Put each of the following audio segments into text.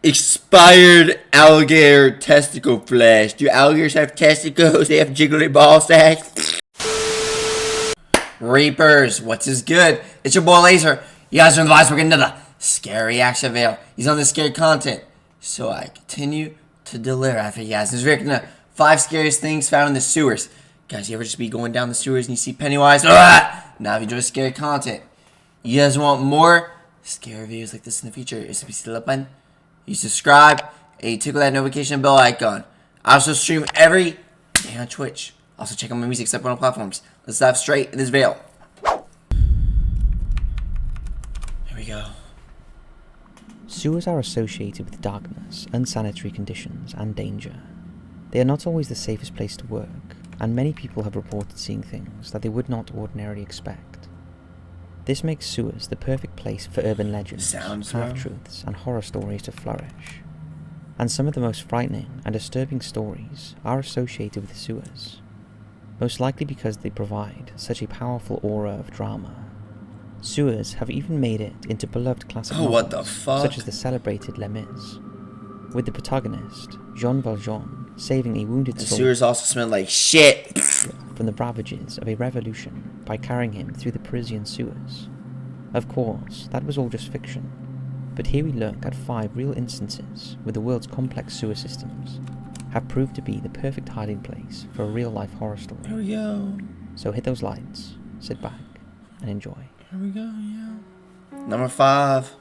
Expired alligator testicle flesh. Do alligators have testicles? They have jiggly ball sacks. Reapers, what's his good? It's your boy Laser. You guys are in the vibes. We're getting another scary action video. He's on this scary content, so I continue to deliver after you guys. This is Rick, 5 scariest things found in the sewers. Guys, you ever just be going down the sewers and you see Pennywise? Now, if you enjoy scary content, you guys want more scary videos like this in the future, it's the button. You subscribe and you tickle that notification bell icon. I also stream every day on Twitch. Also check out my music except on platforms. Let's dive straight in this video. Here we go. Sewers are associated with darkness, unsanitary conditions, and danger. They are not always the safest place to work, and many people have reported seeing things that they would not ordinarily expect. This makes sewers the perfect place for urban legends, half-truths, and horror stories to flourish. And some of the most frightening and disturbing stories are associated with sewers, most likely because they provide such a powerful aura of drama. Sewers have even made it into beloved classic novels, such as the celebrated Les Mis, with the protagonist, Jean Valjean, saving a wounded soul. The sewers also smell like shit from the ravages of a revolution by carrying him through the Parisian sewers. Of course, that was all just fiction, but here we look at 5 real instances where the world's complex sewer systems have proved to be the perfect hiding place for a real-life horror story. Here we go. So hit those lights, sit back, and enjoy. Here we go, yeah. Number 5.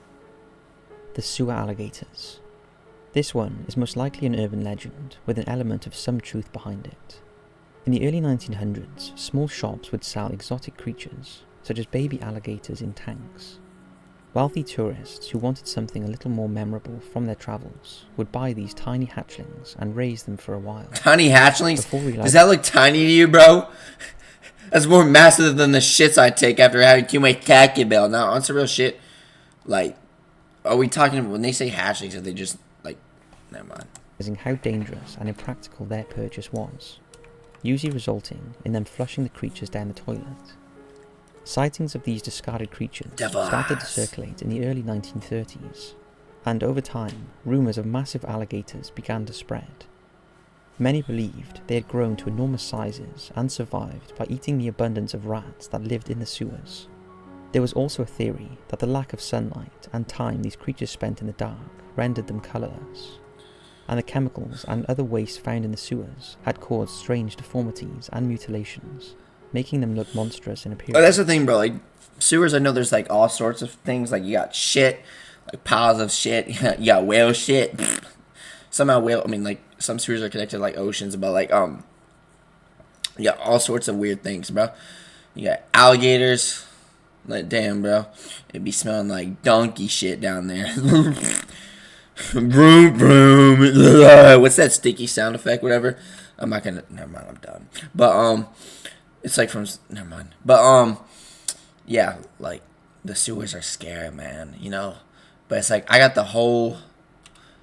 The sewer alligators. This one is most likely an urban legend with an element of some truth behind it. In the early 1900s, small shops would sell exotic creatures, such as baby alligators in tanks. Wealthy tourists who wanted something a little more memorable from their travels would buy these tiny hatchlings and raise them for a while. Tiny hatchlings? Does that look tiny to you, bro? That's more massive than the shits I take after having too much khaki bell. Now, on some real shit, like, are we talking, when they say hatchlings, are they just, like, never mind. How dangerous and impractical their purchase was, usually resulting in them flushing the creatures down the toilet. Sightings of these discarded creatures started to circulate in the early 1930s, and over time, rumours of massive alligators began to spread. Many believed they had grown to enormous sizes and survived by eating the abundance of rats that lived in the sewers. There was also a theory that the lack of sunlight and time these creatures spent in the dark rendered them colourless, and the chemicals and other waste found in the sewers had caused strange deformities and mutilations, making them look monstrous in appearance. Oh, that's the thing, bro. Like, sewers, I know there's, like, all sorts of things. Like, you got shit, like, piles of shit. You got whale shit. Somehow some sewers are connected to, like, oceans, but, like, you got all sorts of weird things, bro. You got alligators. Like, damn, bro. It'd be smelling like donkey shit down there. Broom, broom. What's that sticky sound effect, whatever? I'm not gonna, never mind, I'm done. But, it's like from, never mind. But, yeah, like, the sewers are scary, man, you know? But it's like, I got the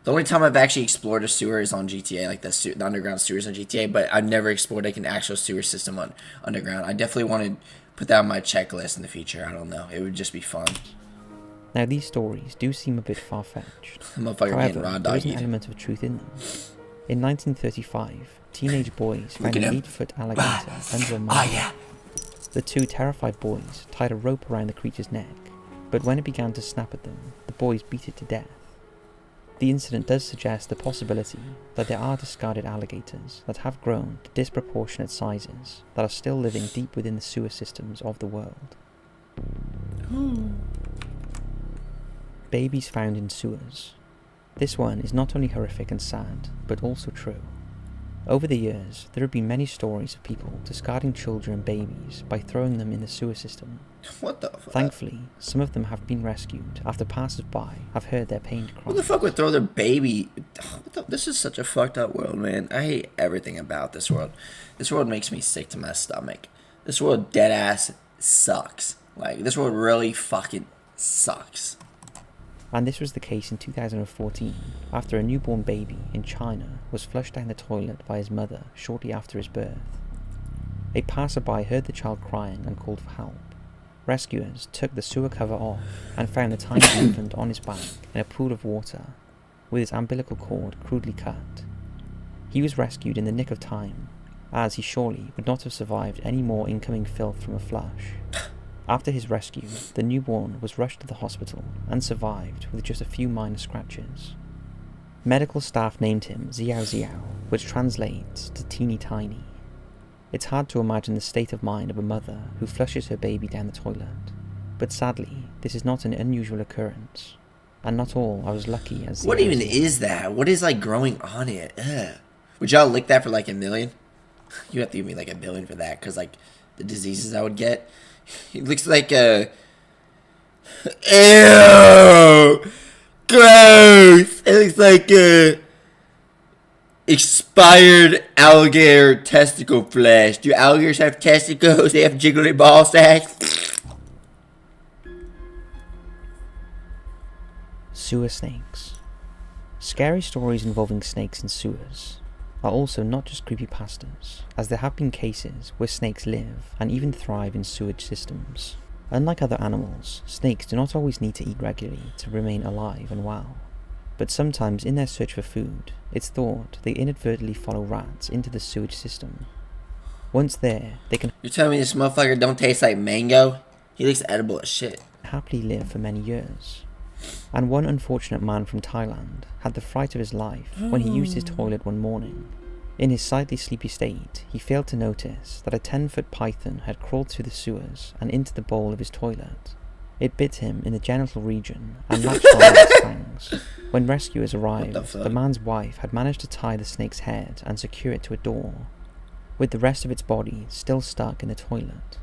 only time I've actually explored a sewer is on GTA, like the underground sewers on GTA, but I've never explored, like, an actual sewer system on underground. I definitely want to put that on my checklist in the future. I don't know. It would just be fun. Now, these stories do seem a bit far-fetched. However, there is an element of truth in them. In 1935, teenage boys found an 8-foot alligator under a mine. The 2 terrified boys tied a rope around the creature's neck, but when it began to snap at them, the boys beat it to death. The incident does suggest the possibility that there are discarded alligators that have grown to disproportionate sizes that are still living deep within the sewer systems of the world. Babies found in sewers. This one is not only horrific and sad, but also true. Over the years, there have been many stories of people discarding children and babies by throwing them in the sewer system. What the fuck? Thankfully, some of them have been rescued after passers-by have heard their pained cries. Who the fuck would throw their baby? This is such a fucked up world, man. I hate everything about this world. This world makes me sick to my stomach. This world dead ass sucks. Like, this world really fucking sucks. And this was the case in 2014, after a newborn baby in China was flushed down the toilet by his mother shortly after his birth. A passerby heard the child crying and called for help. Rescuers took the sewer cover off and found the tiny infant on his back in a pool of water. with his umbilical cord crudely cut. He was rescued in the nick of time, as he surely would not have survived any more incoming filth from a flush. After his rescue, the newborn was rushed to the hospital and survived with just a few minor scratches. Medical staff named him 𝐍𝐴𝐬𝐬, which translates to teeny tiny. It's hard to imagine the state of mind of a mother who flushes her baby down the toilet, but sadly, this is not an unusual occurrence, and not all are as lucky as What even is that? What is like growing on it? Ugh. Would y'all lick that for like $1 million? You have to give me like $1 billion for that, cause like the diseases I would get. It looks like a. Ew! Gross! It looks like a expired alligator testicle flesh. Do alligators have testicles? They have jiggly ball sacks. Sewer snakes. Scary stories involving snakes in sewers are also not just creepypastas, as there have been cases where snakes live and even thrive in sewage systems. Unlike other animals, snakes do not always need to eat regularly to remain alive and well, but sometimes in their search for food, it's thought they inadvertently follow rats into the sewage system. Once there, they can You're telling me this motherfucker don't taste like mango? He looks edible as shit. happily live for many years. And one unfortunate man from Thailand had the fright of his life when he used his toilet one morning. In his slightly sleepy state, he failed to notice that a 10-foot python had crawled through the sewers and into the bowl of his toilet. It bit him in the genital region and latched on its fangs. When rescuers arrived, the man's wife had managed to tie the snake's head and secure it to a door, with the rest of its body still stuck in the toilet.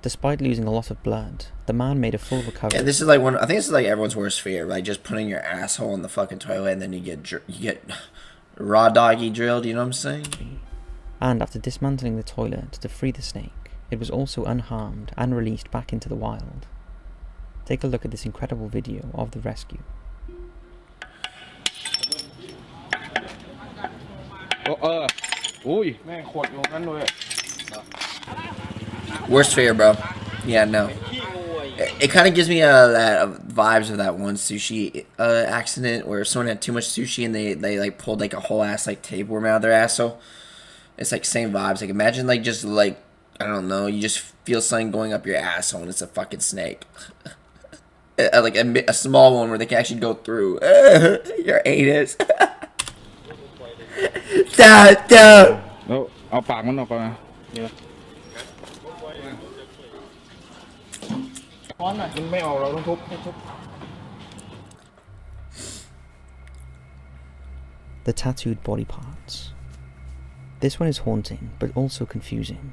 Despite losing a lot of blood, the man made a full recovery. Yeah, this is like I think this is like everyone's worst fear, like just putting your asshole in the fucking toilet and then you get raw doggy drilled. You know what I'm saying? And after dismantling the toilet to free the snake, it was also unharmed and released back into the wild. Take a look at this incredible video of the rescue. Worst fear, bro. Yeah, no. It kind of gives me that vibes of that one sushi accident where someone had too much sushi and they like pulled like a whole ass like tapeworm out of their asshole. It's like same vibes. Like imagine like just like I don't know, you just feel something going up your asshole and it's a fucking snake. Like a small one where they can actually go through your anus. Stop. No, เอาปากมันออกก่อนนะเดี๋ยวค้อนหน่อยมันไม่ออกเราต้องทุบ The tattooed body parts. This one is haunting, but also confusing.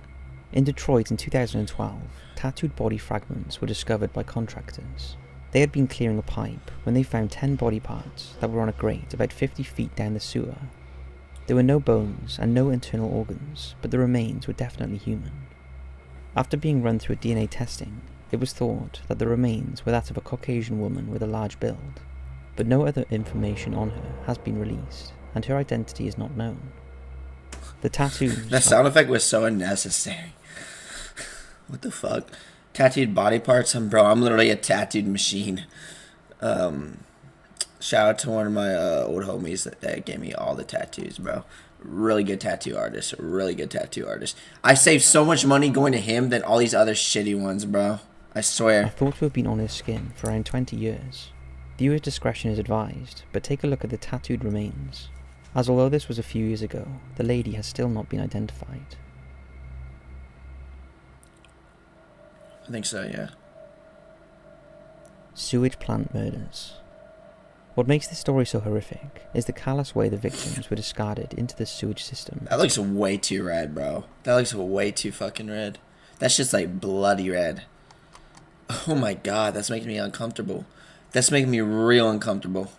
In Detroit in 2012, tattooed body fragments were discovered by contractors. They had been clearing a pipe when they found 10 body parts that were on a grate about 50 feet down the sewer. There were no bones and no internal organs, but the remains were definitely human. After being run through a DNA testing, it was thought that the remains were that of a Caucasian woman with a large build, but no other information on her has been released, and her identity is not known. The tattoos... That sound effect was so unnecessary. What the fuck? Tattooed body parts? Bro, I'm literally a tattooed machine. Shout out to one of my old homies that gave me all the tattoos, bro. Really good tattoo artist. Really good tattoo artist. I saved so much money going to him than all these other shitty ones, bro. I swear. I thought to have been on his skin for around 20 years. Viewer's discretion is advised, but take a look at the tattooed remains, as although this was a few years ago, the lady has still not been identified. I think so, yeah. Sewage plant murders. What makes this story so horrific is the callous way the victims were discarded into the sewage system. That looks way too red, bro. That looks way too fucking red. That's just like bloody red. Oh my god, that's making me uncomfortable. That's making me real uncomfortable.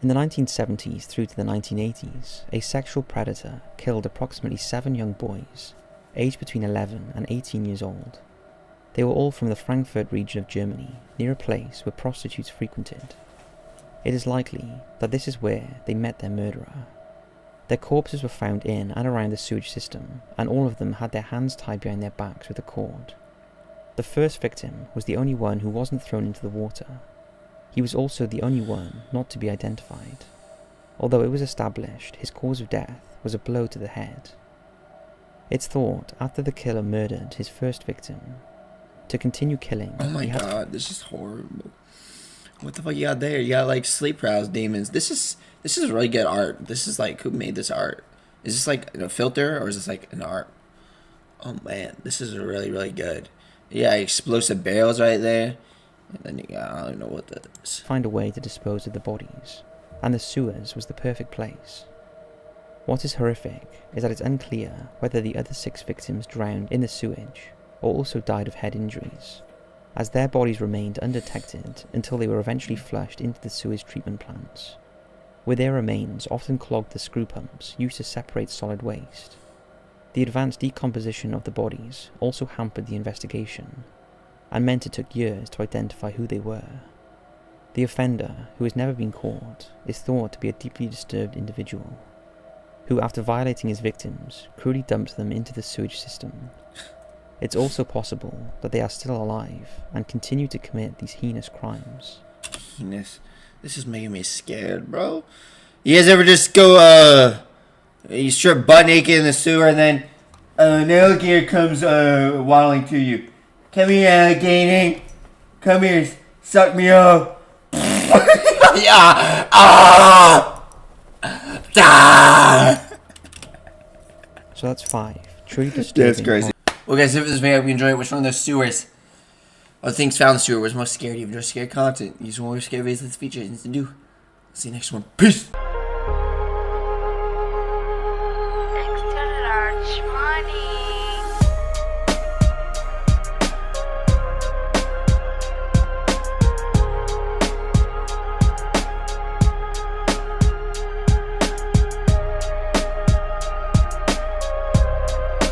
In the 1970s through to the 1980s, a sexual predator killed approximately 7 young boys, aged between 11 and 18 years old. They were all from the Frankfurt region of Germany, near a place where prostitutes frequented. It is likely that this is where they met their murderer. Their corpses were found in and around the sewage system, and all of them had their hands tied behind their backs with a cord. The first victim was the only one who wasn't thrown into the water. He was also the only one not to be identified, although it was established his cause of death was a blow to the head. It's thought after the killer murdered his first victim, to continue killing. Oh my god, this is horrible. What the fuck you got there? You got like sleep paralysis demons. This is really good art. This is like, who made this art? Is this like a filter or is this like an art? Oh man, this is really, really good. Yeah, explosive barrels right there. And then you got, I don't know what that is. Find a way to dispose of the bodies, and the sewers was the perfect place. What is horrific is that it's unclear whether the other 6 victims drowned in the sewage or also died of head injuries, as their bodies remained undetected until they were eventually flushed into the sewage treatment plants, where their remains often clogged the screw pumps used to separate solid waste. The advanced decomposition of the bodies also hampered the investigation, and meant it took years to identify who they were. The offender, who has never been caught, is thought to be a deeply disturbed individual, who after violating his victims, cruelly dumped them into the sewage system. It's also possible that they are still alive and continue to commit these heinous crimes. Heinous? This is making me scared, bro. You guys ever just go, you strip butt naked in the sewer and then an alligator comes waddling to you. Come here, alligator. Come here, suck me up. Yeah. Ah. Ah. So that's 5. Truly disturbing. That's crazy. Well, guys, if this video, I hope you enjoyed it. Which one of those sewers or things found in the sewer was most scary? If you enjoy scary content, use one of your scary videos. Let's feature it to do. See you next one. Peace.